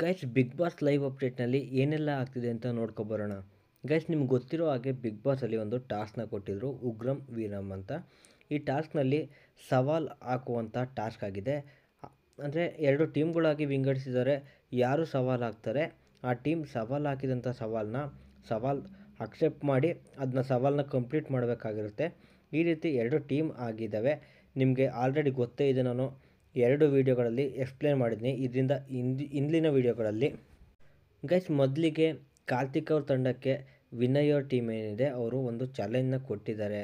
Guys big boss live ಅಪ್ಡೇಟ್ನಲ್ಲಿ ಏನೆಲ್ಲ ಆಗ್ತಿದೆ ಅಂತ ನೋಡ್ಕೊಬರೋಣ. ಗೈಸ್ ನಿಮ್ಗೆ ಗೊತ್ತಿರೋ ಹಾಗೆ ಬಿಗ್ ಬಾಸಲ್ಲಿ ಒಂದು ಟಾಸ್ಕ್ನ ಕೊಟ್ಟಿದ್ದರು, ಉಗ್ರಂ ವೀರಂ ಅಂತ. ಈ ಟಾಸ್ಕ್ನಲ್ಲಿ ಸವಾಲ್ ಹಾಕುವಂಥ ಟಾಸ್ಕ್ ಆಗಿದೆ. ಅಂದರೆ ಎರಡು ಟೀಮ್ಗಳಾಗಿ ವಿಂಗಡಿಸಿದ್ದಾರೆ. ಯಾರು ಸವಾಲು ಹಾಕ್ತಾರೆ ಆ ಟೀಮ್ ಸವಾಲು ಹಾಕಿದಂಥ ಸವಾಲು ಅಕ್ಸೆಪ್ಟ್ ಮಾಡಿ ಅದನ್ನ ಸವಾಲನ್ನ ಕಂಪ್ಲೀಟ್ ಮಾಡಬೇಕಾಗಿರುತ್ತೆ. ಈ ರೀತಿ ಎರಡು ಟೀಮ್ ಆಗಿದ್ದಾವೆ. ನಿಮಗೆ ಆಲ್ರೆಡಿ ಗೊತ್ತೇ ಇದೆ, ನಾನು 2 ವೀಡಿಯೋಗಳಲ್ಲಿ ಎಕ್ಸ್ಪ್ಲೇನ್ ಮಾಡಿದ್ದೀನಿ ಇದರಿಂದ ಹಿಂದಿನ ವೀಡಿಯೋಗಳಲ್ಲಿ. ಗೈಸ್ ಮೊದಲಿಗೆ ಕಾರ್ತಿಕ್ ಅವ್ರ ತಂಡಕ್ಕೆ ವಿನಯ್ ಅವ್ರ ಟೀಮ್ ಏನಿದೆ ಅವರು ಒಂದು ಚಾಲೆಂಜ್ನ ಕೊಟ್ಟಿದ್ದಾರೆ.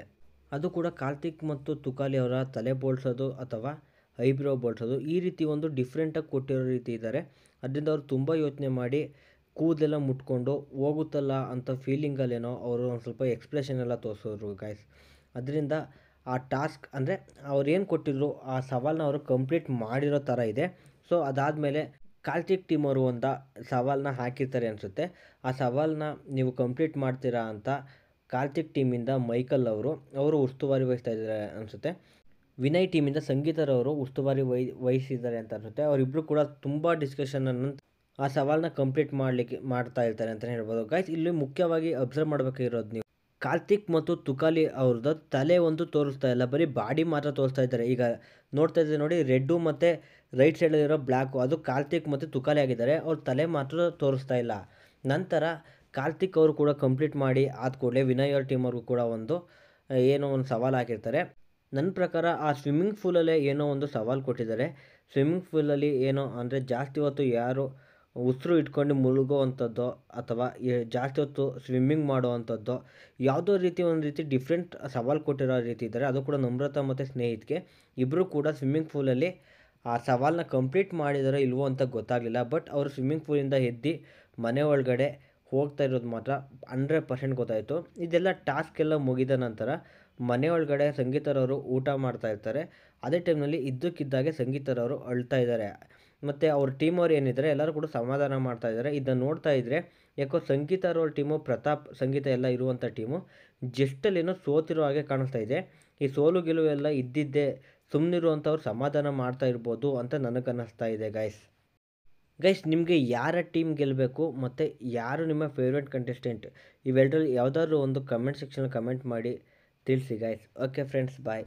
ಅದು ಕೂಡ ಕಾರ್ತಿಕ್ ಮತ್ತು ತುಕಾಲಿ ಅವರ ತಲೆ ಬೋಳ್ಸೋದು ಅಥವಾ ಐಬ್ರೋ ಬೋಳ್ಸೋದು, ಈ ರೀತಿ ಒಂದು ಡಿಫ್ರೆಂಟಾಗಿ ಕೊಟ್ಟಿರೋ ರೀತಿ ಇದ್ದಾರೆ. ಅದರಿಂದ ಅವರು ತುಂಬ ಯೋಚನೆ ಮಾಡಿ ಕೂದಲೆಲ್ಲ ಮುಟ್ಕೊಂಡು ಹೋಗುತ್ತಲ್ಲ ಅಂತ ಫೀಲಿಂಗಲ್ಲೇನೋ ಅವರು ಒಂದು ಸ್ವಲ್ಪ ಎಕ್ಸ್ಪ್ರೆಷನ್ ಎಲ್ಲ ತೋರಿಸಿದ್ರು ಗೈಸ್. ಅದರಿಂದ ಆ ಟಾಸ್ಕ್ ಅಂದರೆ ಅವ್ರು ಏನು ಕೊಟ್ಟಿದ್ರು ಆ ಸವಾಲನ್ನ ಅವರು ಕಂಪ್ಲೀಟ್ ಮಾಡಿರೋ ಥರ ಇದೆ. ಸೊ ಅದಾದಮೇಲೆ ಕಾರ್ತಿಕ್ ಟೀಮ್ ಅವರು ಒಂದು ಸವಾಲನ್ನ ಹಾಕಿರ್ತಾರೆ ಅನಿಸುತ್ತೆ. ಆ ಸವಾಲನ್ನ ನೀವು ಕಂಪ್ಲೀಟ್ ಮಾಡ್ತೀರಾ ಅಂತ ಕಾರ್ತಿಕ್ ಟೀಮಿಂದ ಮೈಕಲ್ ಅವರು ಉಸ್ತುವಾರಿ ವಹಿಸ್ತಾ ಇದ್ದಾರೆ ಅನಿಸುತ್ತೆ. ವಿನಯ್ ಟೀಮಿಂದ ಸಂಗೀತರವರು ಉಸ್ತುವಾರಿ ವಹಿಸಿದ್ದಾರೆ ಅಂತ ಅನಿಸುತ್ತೆ. ಅವರಿಬ್ಬರು ಕೂಡ ತುಂಬ ಡಿಸ್ಕಷನನ್ನು ಆ ಸವಾಲನ್ನ ಕಂಪ್ಲೀಟ್ ಮಾಡ್ತಾ ಇರ್ತಾರೆ ಅಂತಲೇ ಹೇಳ್ಬೋದು. ಗೈಸ್ ಇಲ್ಲಿ ಮುಖ್ಯವಾಗಿ ಅಬ್ಸರ್ವ್ ಮಾಡಬೇಕಾಗಿರೋದು, ನೀವು ಕಾರ್ತಿಕ್ ಮತ್ತು ತುಕಾಲಿ ಅವ್ರದ್ದು ತಲೆ ಒಂದು ತೋರಿಸ್ತಾ ಇಲ್ಲ, ಬರೀ ಬಾಡಿ ಮಾತ್ರ ತೋರಿಸ್ತಾ ಇದ್ದಾರೆ. ಈಗ ನೋಡ್ತಾ ಇದ್ದಾರೆ ನೋಡಿ, ರೆಡ್ಡು ಮತ್ತು ರೈಟ್ ಸೈಡಲ್ಲಿರೋ ಬ್ಲ್ಯಾಕು ಅದು ಕಾರ್ತಿಕ್ ಮತ್ತು ತುಕಾಲಿ ಆಗಿದ್ದಾರೆ. ಅವ್ರ ತಲೆ ಮಾತ್ರ ತೋರಿಸ್ತಾ ಇಲ್ಲ. ನಂತರ ಕಾರ್ತಿಕ್ ಅವರು ಕೂಡ ಕಂಪ್ಲೀಟ್ ಮಾಡಿ ಆದ ಕೂಡಲೇ ವಿನಯ್ ಅವ್ರ ಟೀಮ್ ಅವ್ರಿಗೂ ಕೂಡ ಏನೋ ಒಂದು ಸವಾಲು ಹಾಕಿರ್ತಾರೆ. ನನ್ನ ಪ್ರಕಾರ ಆ ಸ್ವಿಮ್ಮಿಂಗ್ ಪೂಲಲ್ಲೇ ಏನೋ ಒಂದು ಸವಾಲು ಕೊಟ್ಟಿದ್ದಾರೆ. ಸ್ವಿಮ್ಮಿಂಗ್ ಪೂಲಲ್ಲಿ ಏನೋ ಅಂದರೆ ಜಾಸ್ತಿ ಹೊತ್ತು ಯಾರು ಉಸಿರು ಇಟ್ಕೊಂಡು ಮುಳುಗೋವಂಥದ್ದು ಅಥವಾ ಜಾಸ್ತಿ ಹೊತ್ತು ಸ್ವಿಮ್ಮಿಂಗ್ ಮಾಡುವಂಥದ್ದು, ಯಾವುದೋ ಒಂದು ರೀತಿ ಡಿಫ್ರೆಂಟ್ ಸವಾಲು ಕೊಟ್ಟಿರೋ ರೀತಿ ಇದ್ದಾರೆ. ಅದು ಕೂಡ ನಮ್ರತಾ ಮತ್ತು ಸ್ನೇಹಿತ್ಗೆ ಇಬ್ಬರು ಕೂಡ ಸ್ವಿಮ್ಮಿಂಗ್ ಪೂಲಲ್ಲಿ ಆ ಸವಾಲನ್ನ ಕಂಪ್ಲೀಟ್ ಮಾಡಿದಾರೋ ಇಲ್ವೋ ಅಂತ ಗೊತ್ತಾಗಲಿಲ್ಲ. ಬಟ್ ಅವರು ಸ್ವಿಮ್ಮಿಂಗ್ ಪೂಲಿಂದ ಎದ್ದು ಮನೆ ಒಳಗಡೆ ಹೋಗ್ತಾ ಇರೋದು ಮಾತ್ರ 100% ಗೊತ್ತಾಯಿತು. ಇದೆಲ್ಲ ಟಾಸ್ಕ್ ಎಲ್ಲ ಮುಗಿದ ನಂತರ ಮನೆ ಒಳಗಡೆ ಸಂಗೀತರವರು ಊಟ ಮಾಡ್ತಾ ಇರ್ತಾರೆ. ಅದೇ ಟೈಮ್ನಲ್ಲಿ ಇದ್ದಕ್ಕಿದ್ದಾಗೆ ಸಂಗೀತರವರು ಅಳ್ತಾ ಇದ್ದಾರೆ. ಮತ್ತು ಅವ್ರ ಟೀಮ್ ಅವ್ರು ಏನಿದ್ದಾರೆ ಎಲ್ಲರೂ ಕೂಡ ಸಮಾಧಾನ ಮಾಡ್ತಾ ಇದ್ದಾರೆ. ಇದನ್ನು ನೋಡ್ತಾ ಇದ್ದರೆ ಯಾಕೋ ಸಂಗೀತರವ್ರ ಟೀಮು, ಪ್ರತಾಪ್ ಸಂಗೀತ ಎಲ್ಲ ಇರುವಂಥ ಟೀಮು ಜಸ್ಟಲ್ಲೇನೋ ಸೋತಿರೋ ಹಾಗೆ ಕಾಣಿಸ್ತಾ ಇದೆ. ಈ ಸೋಲು ಗೆಲುವು ಎಲ್ಲ ಇದ್ದಿದ್ದೇ ಸುಮ್ಮನಿರುವಂಥವ್ರು ಸಮಾಧಾನ ಮಾಡ್ತಾ ಇರ್ಬೋದು ಅಂತ ನನಗನ್ನಿಸ್ತಾ ಇದೆ ಗೈಸ್. ನಿಮಗೆ ಯಾರ ಟೀಮ್ ಗೆಲ್ಲಬೇಕು ಮತ್ತು ಯಾರು ನಿಮ್ಮ ಫೇವ್ರೆಟ್ ಕಂಟೆಸ್ಟೆಂಟ್, ಇವೆರಡರಲ್ಲಿ ಯಾವುದಾದ್ರೂ ಒಂದು ಕಮೆಂಟ್ ಸೆಕ್ಷನಲ್ಲಿ ಕಮೆಂಟ್ ಮಾಡಿ ತಿಳಿಸಿ ಗೈಸ್. ಓಕೆ ಫ್ರೆಂಡ್ಸ್, ಬಾಯ್.